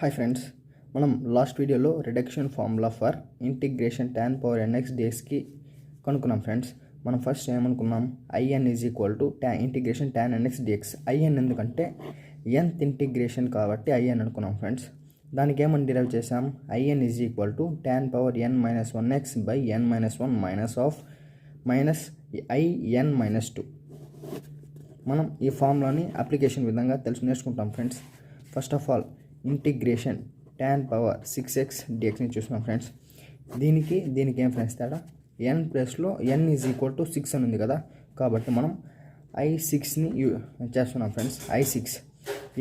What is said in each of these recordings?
Hi friends, మనం last వీడియోలో reduction formula for integration tan⁴nx dx కి కనుక్కున్నాం ఫ్రెండ్స్. మనం ఫస్ట్ ఏమనుకున్నాం, in is equal to integration tan⁡nx dx. in ఎందుకంటే nth ఇంటిగ్రేషన్ కాబట్టి in అనుకున్నాం ఫ్రెండ్స్. దానికి ఏమని డిరైవ్ చేసాం, in is equal to tan⁻n-1x by n-1 minus of minus in-2. మనం ఈ ఫార్ములాని అప్లికేషన్ విధంగా నేర్చుకుంటాం friends. First of all integration tan⁶x dx ని చూస్తున్నాం ఫ్రెండ్స్. దీనికి ఏం ఫ్రెండ్స్ తేడా, n ప్లేస్లో n ఈజ్ ఈక్వల్ టు 6 అని ఉంది కదా, కాబట్టి మనం i6ని చేస్తున్నాం ఫ్రెండ్స్. i6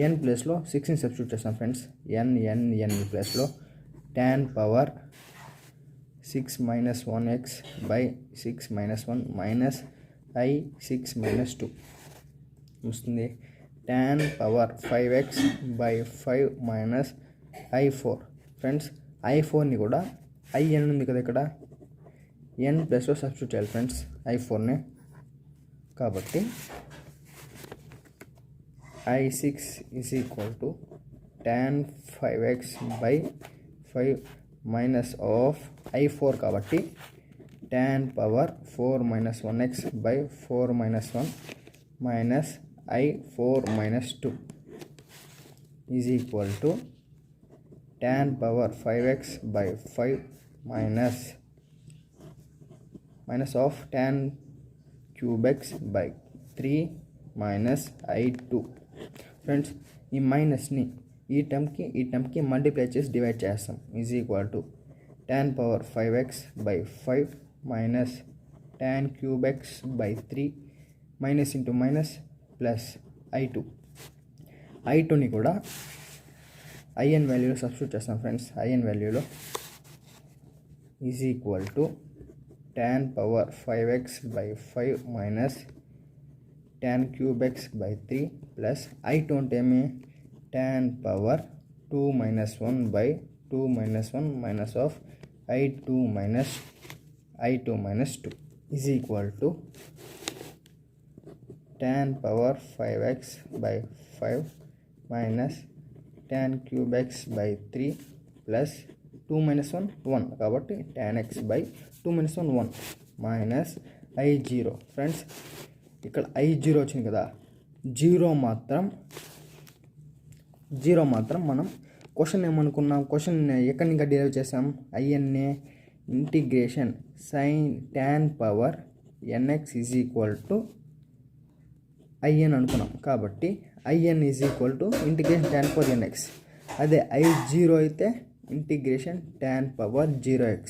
n ప్లేస్లో 6ని సబ్స్టిట్యూట్ చేస్తాం ఫ్రెండ్స్. n ప్లేస్లో tan⁻6-1x బై 6-1 మైనస్ i6-2 వస్తుంది. tan⁵x by 5 minus i4 friends. i4ని కూడా in ఉంది కదా, ఇక్కడ n ప్లస్లో సబ్స్టిట్యూట్ చేయాలి ఫ్రెండ్స్ i4ని. కాబట్టి i6 is equal to tan⁵x by 5 minus of i4 కాబట్టి tan⁴−1x by 4-1 minus i4-2 is equal to tan⁵x by 5 minus of tan³ by 3 minus i2 friends. ఈ మైనస్ని ఈ టర్మ్కి మల్టిప్లై చేసి డివైడ్ చేస్తాం. Is equal to tan⁵x by 5 minus tan³ by 3 minus into minus plus i2ని కూడా in వాల్యూలో substitute చేస్తాం ఫ్రెండ్స్. in వాల్యూలో is equal to tan⁵x by 5 minus tan³ by 3 plus i2 అంటే ఏమి, tan⁴2-1 by 2-1 minus of i2-2 is equal to tan⁵x by 5 minus tan³ by 3 plus 2-1 1 కాబట్టి tanx by 2-1 1 minus i0 friends. ఇక్కడ i0 వచ్చింది కదా, zero మాత్రం మనం question ఏమనుకున్నాం, question ఎక్కడి నుంచి డిరైవ్ చేసాం, in integration sin tan⁴nx is equal to in అనుకున్నాం. కాబట్టి in is equal to integration tan⁴nx. అదే i0 అయితే integration tan⁴0x,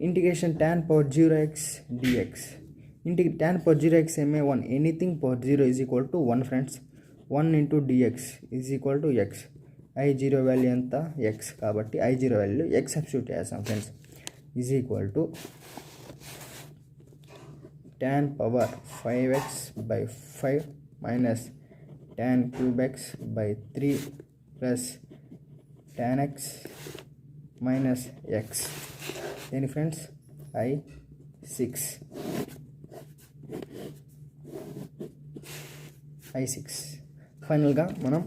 integration tan⁴0x dx. tan⁴0x ఏమే 1, anything power 0 is equal to 1 friends. 1 into dx is equal to x. i0 value ఎంత, x, కాబట్టి i0 value x substitute చేస్తాం friends. Is equal to tan⁵x by 5 minus tan³ by 3 plus tanx minus x. ఏంటి friends, i6. ఫైనల్గా మనం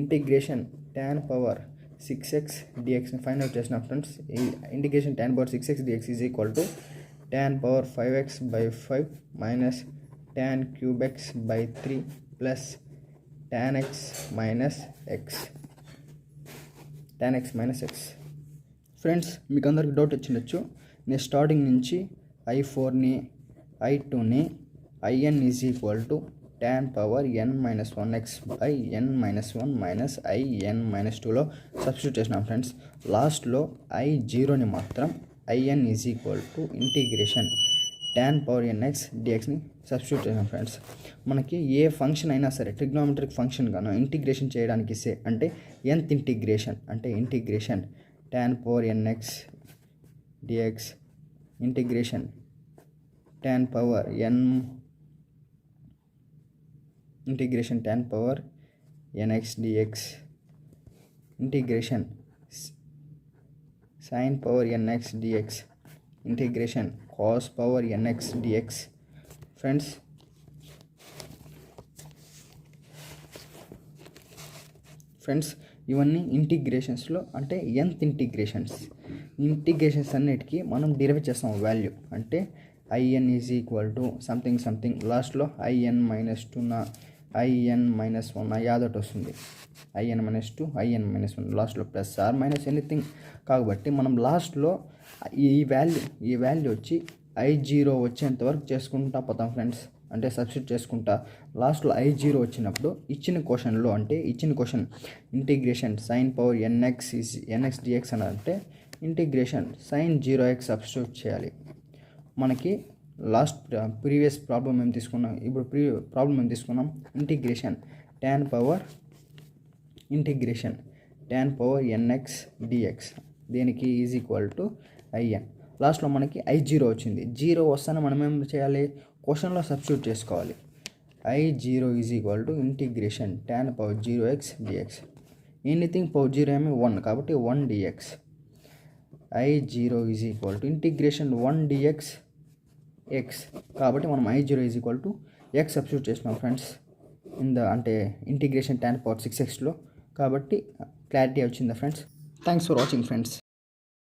integration tan⁶x dxని find out చేసినాం friends. ఈ integration tan⁶x dx is equal to tan⁵x by 5 minus tan³ by 3 plus tanx minus x. Friends, మీకు అందరికి doubt వచ్చిండొచ్చు, నేను starting నుంచి i4ని i2ని in is equal to tan⁻n-1x by n-1 minus in-2లో సబ్స్టిట్యూట్ చేసినాం ఫ్రెండ్స్. లాస్ట్లో i0ని మాత్రం in is equal to integration tan⁴nx dxని సబ్స్టిట్యూట్ చేసాం ఫ్రెండ్స్. మనకి ఏ ఫంక్షన్ అయినా సరే, ట్రిగ్నోమెట్రిక్ ఫంక్షన్ గాను ఇంటిగ్రేషన్ చేయడానికి అంటే nth ఇంటిగ్రేషన్ అంటే integration tan⁴nx dx, integration tan⁴n integration tan⁴nx dx, integration sin⁴nx dx, integration cos⁴nx dx. Friends, ఇవన్నీ ఇంటిగ్రేషన్స్లో అంటే nth ఇంటిగ్రేషన్స్ అన్నిటికీ మనం డిరైవ్ చేస్తాం వాల్యూ. అంటే in is equal to something లాస్ట్లో in -1 యాదొకటి వస్తుంది. in-2 in-1 లాస్ట్లో ప్లస్ ఆర్ మైనస్ ఎనీథింగ్. కాబట్టి మనం లాస్ట్లో ఈ వాల్యూ వచ్చి I0 వచ్చేంత వరకు చేసుకుంటా పోతాం ఫ్రెండ్స్. అంటే సబ్స్టిట్యూట్ చేసుకుంటా లాస్ట్లో I0 వచ్చినప్పుడు ఇచ్చిన question integration sin power nx dx అని అంటే ఇంటిగ్రేషన్ sin 0x సబ్స్టిట్యూట్ చేయాలి. మనకి ప్రీవియస్ ప్రాబ్లం ఏం తీసుకున్నాం, ఇప్పుడు ప్రాబ్లం ఏం తీసుకున్నాం, integration tan power nx dx దేనికి ఈజ్ ఈక్వల్ టు in. లాస్ట్లో మనకి I0 వచ్చింది. 0 వస్తానే మనం ఏం చేయాలి, క్వశ్చన్లో సబ్స్టిట్యూట్ చేసుకోవాలి. I0 is equal to integration tan power 0x dx. Anything power 0 ఏమి 1 కాబట్టి 1 dx. I0 is equal to integration 1 dx x. కాబట్టి మనం I0 is equal to x substitute చేస్తున్నాం ఫ్రెండ్స్ అంటే ఇంటిగ్రేషన్ tan⁶xలో. కాబట్టి క్లారిటీ వచ్చిందా friends? Thanks for watching friends.